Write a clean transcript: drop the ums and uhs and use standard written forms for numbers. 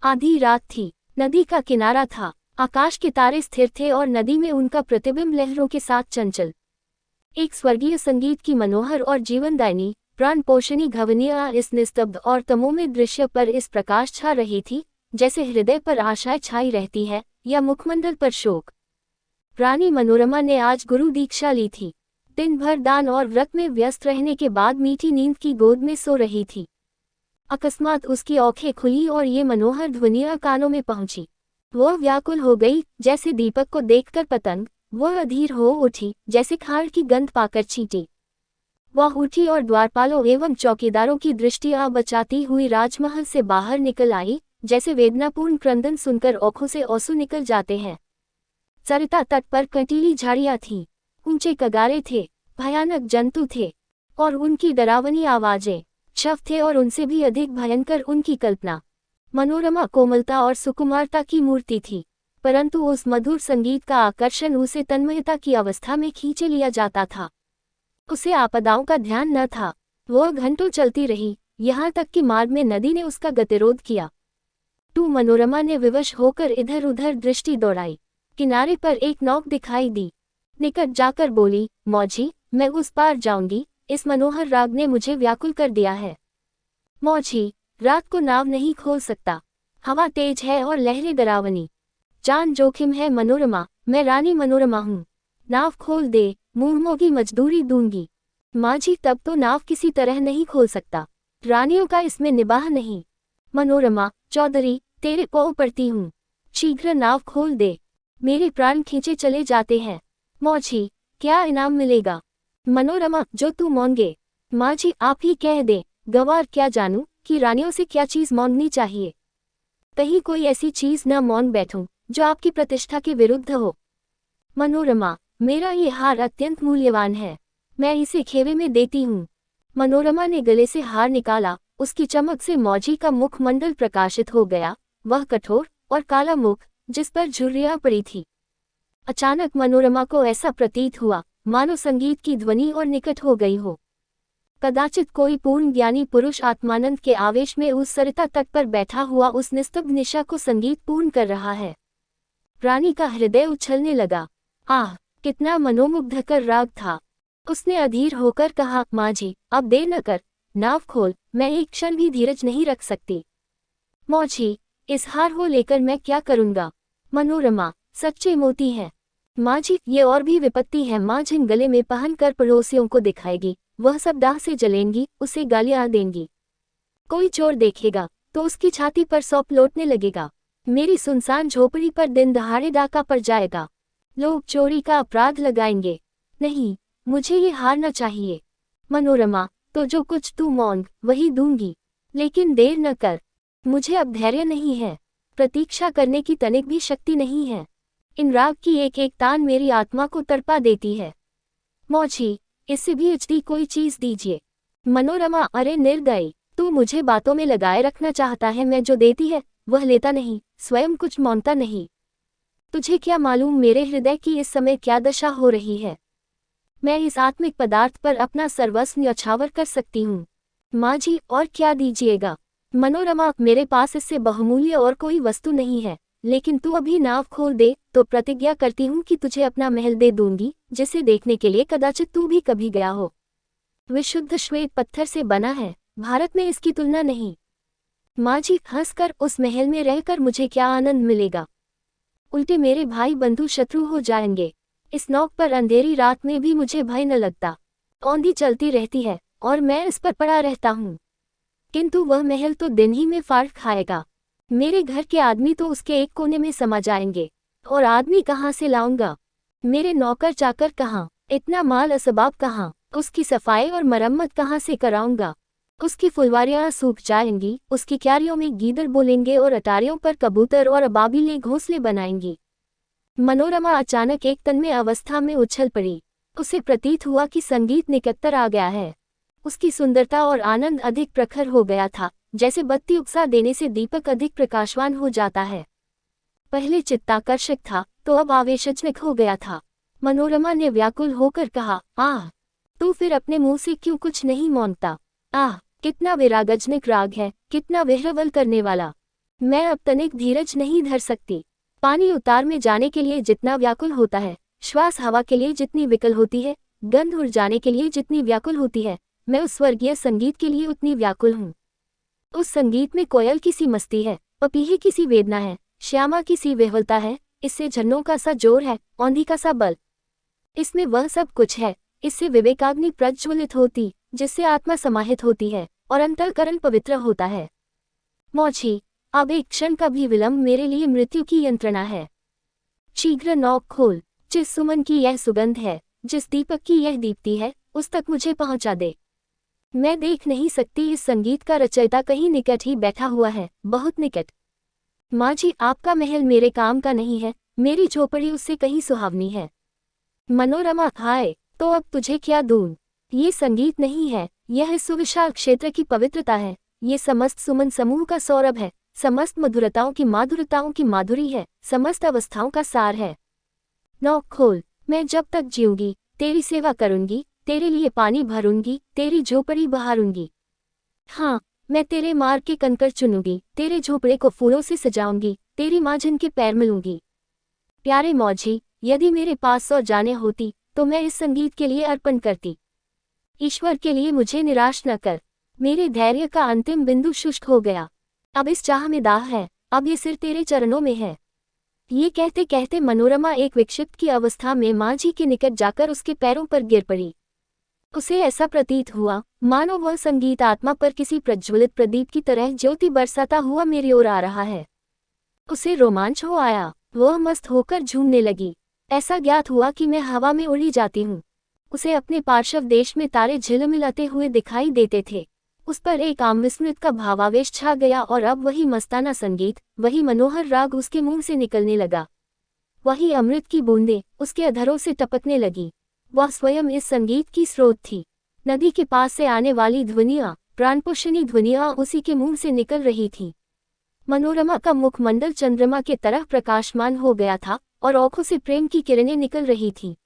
आधी रात थी, नदी का किनारा था, आकाश के तारे स्थिर थे और नदी में उनका प्रतिबिंब लहरों के साथ चंचल। एक स्वर्गीय संगीत की मनोहर और जीवनदायिनी, प्राण पोषणी ध्वनियाँ इस निस्तब्ध और तमोमय दृश्य पर इस प्रकाश छा रही थी, जैसे हृदय पर आशाएं छाई रहती है या मुखमंडल पर शोक। रानी मनोरमा ने आज गुरु दीक्षा ली थी। दिन भर दान और व्रत में व्यस्त रहने के बाद मीठी नींद की गोद में सो रही थी। अकस्मात उसकी आंखें खुली और ये मनोहर ध्वनियाँ कानों में पहुंची। वह व्याकुल हो गई, जैसे दीपक को देखकर पतंग। वह अधीर हो उठी, जैसे खाड़ की गंध पाकर छींटी। वह उठी और द्वारपालों एवं चौकीदारों की दृष्टियां बचाती हुई राजमहल से बाहर निकल आई, जैसे वेदनापूर्ण क्रंदन सुनकर आंखों से आंसू निकल जाते हैं। सरिता तट पर कंटीली झाड़ियां थीं, ऊंचे कगारे थे, भयानक जंतु थे, और उनकी डरावनी आवाजें। शव थे और उनसे भी अधिक भयंकर उनकी कल्पना। मनोरमा कोमलता और सुकुमारता की मूर्ति थी, परंतु उस मधुर संगीत का आकर्षण उसे तन्मयता की अवस्था में खींचे लिया जाता था। उसे आपदाओं का ध्यान न था। वह घंटों चलती रही, यहाँ तक कि मार्ग में नदी ने उसका गतिरोध किया। मनोरमा ने विवश होकर इधर उधर दृष्टि दौड़ाई। किनारे पर एक नौक दिखाई दी। निकट जाकर बोली, मौजी, मैं उस पार जाऊंगी, इस मनोहर राग ने मुझे व्याकुल कर दिया है। मौजी, रात को नाव नहीं खोल सकता, हवा तेज है और लहरें डरावनी, जान जोखिम है मनोरमा, मैं रानी मनोरमा हूँ। नाव खोल दे, मुंहमों की मजदूरी दूंगी। माँझी, तब तो नाव किसी तरह नहीं खोल सकता, रानियों का इसमें निबाह नहीं। मनोरमा, चौधरी, तेरे पाँव पड़ती हूँ, शीघ्र नाव खोल दे, मेरे प्राण खींचे चले जाते हैं। मौजी, क्या इनाम मिलेगा? मनोरमा, जो तू मांगे। माँझी, आप ही कह दे, गवार क्या जानूं कि रानियों से क्या चीज मांगनी चाहिए। कहीं कोई ऐसी चीज न मांग बैठूं जो आपकी प्रतिष्ठा के विरुद्ध हो। मनोरमा, मेरा ये हार अत्यंत मूल्यवान है, मैं इसे खेवे में देती हूँ। मनोरमा ने गले से हार निकाला, उसकी चमक से मौजी का मुखमंडल प्रकाशित हो गया, वह कठोर और काला मुख, जिस पर झुर्रियां पड़ी थी। अचानक मनोरमा को ऐसा प्रतीत हुआ मानो संगीत की ध्वनि और निकट हो गई हो। कदाचित कोई पूर्ण ज्ञानी पुरुष आत्मानंद के आवेश में उस सरिता तट पर बैठा हुआ उस निस्तब्ध निशा को संगीत पूर्ण कर रहा है। रानी का हृदय उछलने लगा। आह, कितना मनोमुग्धकर राग था। उसने अधीर होकर कहा, माँझी, अब देर न कर, नाव खोल, मैं एक क्षण भी धीरज नहीं रख सकती। मौजी, इस हार हो लेकर मैं क्या करूँगा? मनोरमा, सच्चे मोती हैं। माँझी, ये और भी विपत्ति है। माँझी गले में पहन कर पड़ोसियों को दिखाएगी, वह सब दाह से जलेंगी, उसे गालियां देंगी। कोई चोर देखेगा तो उसकी छाती पर सौंप लौटने लगेगा। मेरी सुनसान झोपड़ी पर दिन दहाड़े डाका पड़ जाएगा, लोग चोरी का अपराध लगाएंगे। नहीं, मुझे ये हारना चाहिए। मनोरमा, तो जो कुछ तू मांग वही दूंगी, लेकिन देर न कर, मुझे अब धैर्य नहीं है, प्रतीक्षा करने की तनिक भी शक्ति नहीं है। इन राग की एक एक तान मेरी आत्मा को तड़पा देती है। मौजी, इससे भी अच्छी कोई चीज दीजिए। मनोरमा, अरे निर्दयी, तू मुझे बातों में लगाए रखना चाहता है। मैं जो देती है वह लेता नहीं, स्वयं कुछ मांगता नहीं। तुझे क्या मालूम मेरे हृदय की इस समय क्या दशा हो रही है। मैं इस आत्मिक पदार्थ पर अपना सर्वस्व न्यौछावर कर सकती हूँ। माँझी, और क्या दीजिएगा? मनोरमा, मेरे पास इससे बहुमूल्य और कोई वस्तु नहीं है, लेकिन तू अभी नाव खोल दे तो प्रतिज्ञा करती हूँ कि तुझे अपना महल दे दूंगी, जिसे देखने के लिए कदाचित तू भी कभी गया हो। विशुद्ध श्वेत पत्थर से बना है, भारत में इसकी तुलना नहीं। माँझी हंसकर, उस महल में रहकर मुझे क्या आनंद मिलेगा? उल्टे मेरे भाई बंधु शत्रु हो जाएंगे। इस नौक पर अंधेरी रात में भी मुझे भय न लगता। औंधी चलती रहती है और मैं इस पर पड़ा रहता हूँ, किंतु वह महल तो दिन ही में फाड़ खाएगा। मेरे घर के आदमी तो उसके एक कोने में समा जाएंगे, और आदमी कहाँ से लाऊंगा? मेरे नौकर चाकर कहाँ? इतना माल असबाब कहाँ? उसकी सफाई और मरम्मत कहाँ से कराऊंगा? उसकी फुलवारियाँ सूख जाएंगी, उसकी क्यारियों में गीदड़ बोलेंगे और अटारियों पर कबूतर और अबाबिलें घोंसले बनाएंगी। मनोरमा अचानक एक तन्मय अवस्था में उछल पड़ी। उसे प्रतीत हुआ कि संगीत निकटतर आ गया है। उसकी सुंदरता और आनंद अधिक प्रखर हो गया था, जैसे बत्ती उकसा देने से दीपक अधिक प्रकाशवान हो जाता है। पहले चित्ताकर्षक था तो अब आवेशजनक हो गया था। मनोरमा ने व्याकुल होकर कहा, आह, तू फिर अपने मुंह से क्यों कुछ नहीं मांगता? आह, कितना विरागजनक राग है, कितना विह्वल करने वाला। मैं अब तनिक धीरज नहीं धर सकती। पानी उतार में जाने के लिए जितना व्याकुल होता है, श्वास हवा के लिए जितनी विकल होती है, गंध उड़ जाने के लिए जितनी व्याकुल होती है, मैं उस स्वर्गीय संगीत के लिए उतनी व्याकुल हूँ। उस संगीत में कोयल की सी मस्ती है, पपीहे की सी वेदना है, श्यामा की सी विह्वलता है, इससे झरनों का सा जोर है, औंधी का सा बल। इसमें वह सब कुछ है, इससे विवेकाग्नि प्रज्वलित होती, जिससे आत्मा समाहित होती है और अंतःकरण पवित्र होता है। मौझी, अब एक क्षण का भी विलंब मेरे लिए मृत्यु की यंत्रणा है। शीघ्र नौक खोल, जिस सुमन की यह सुगंध है, जिस दीपक की यह दीप्ति है, उस तक मुझे पहुंचा दे। मैं देख नहीं सकती, इस संगीत का रचयिता कहीं निकट ही बैठा हुआ है, बहुत निकट। माझी, आपका महल मेरे काम का नहीं है, मेरी झोपड़ी उससे कहीं सुहावनी है। मनोरमा, हाय, तो अब तुझे क्या दूं? ये संगीत नहीं है, यह इस सुविशाल क्षेत्र की पवित्रता है, ये समस्त सुमन समूह का सौरभ है, समस्त मधुरताओं की माधुरी है, समस्त अवस्थाओं का सार है। नौक खोल, मैं जब तक जीऊंगी तेरी सेवा करूंगी, तेरे लिए पानी भरूंगी, तेरी झोपड़ी बहारूंगी। हाँ, मैं तेरे मार्ग के कंकर चुनूंगी, तेरे झोपड़े को फूलों से सजाऊंगी, तेरी माँझन के पैर मिलूंगी। प्यारे मौझी, यदि मेरे पास 100 जाने होती तो मैं इस संगीत के लिए अर्पण करती। ईश्वर के लिए मुझे निराश न कर, मेरे धैर्य का अंतिम बिंदु शुष्क हो गया। अब इस चाह में दाह है, अब ये सिर तेरे चरणों में है। ये कहते कहते मनोरमा एक विक्षिप्त की अवस्था में माझी के निकट जाकर उसके पैरों पर गिर पड़ी। उसे ऐसा प्रतीत हुआ मानो वह संगीत आत्मा पर किसी प्रज्वलित प्रदीप की तरह ज्योति बरसाता हुआ मेरी ओर आ रहा है। उसे रोमांच हो आया, वह मस्त होकर झूमने लगी। ऐसा ज्ञात हुआ कि मैं हवा में उड़ी जाती हूँ। उसे अपने पार्श्व देश में तारे झिलमिलाते हुए दिखाई देते थे। उस पर एक अविस्मृत का भावावेश छा गया और अब वही मस्ताना संगीत, वही मनोहर राग उसके मुंह से निकलने लगा। वही अमृत की बूंदें उसके अधरों से टपकने लगी। वह स्वयं इस संगीत की स्रोत थी। नदी के पास से आने वाली ध्वनियाँ, प्राणपोषणी ध्वनियाँ उसी के मुंह से निकल रही थी। मनोरमा का मुखमंडल चंद्रमा के तरह प्रकाशमान हो गया था और आंखों से प्रेम की किरणें निकल रही थी।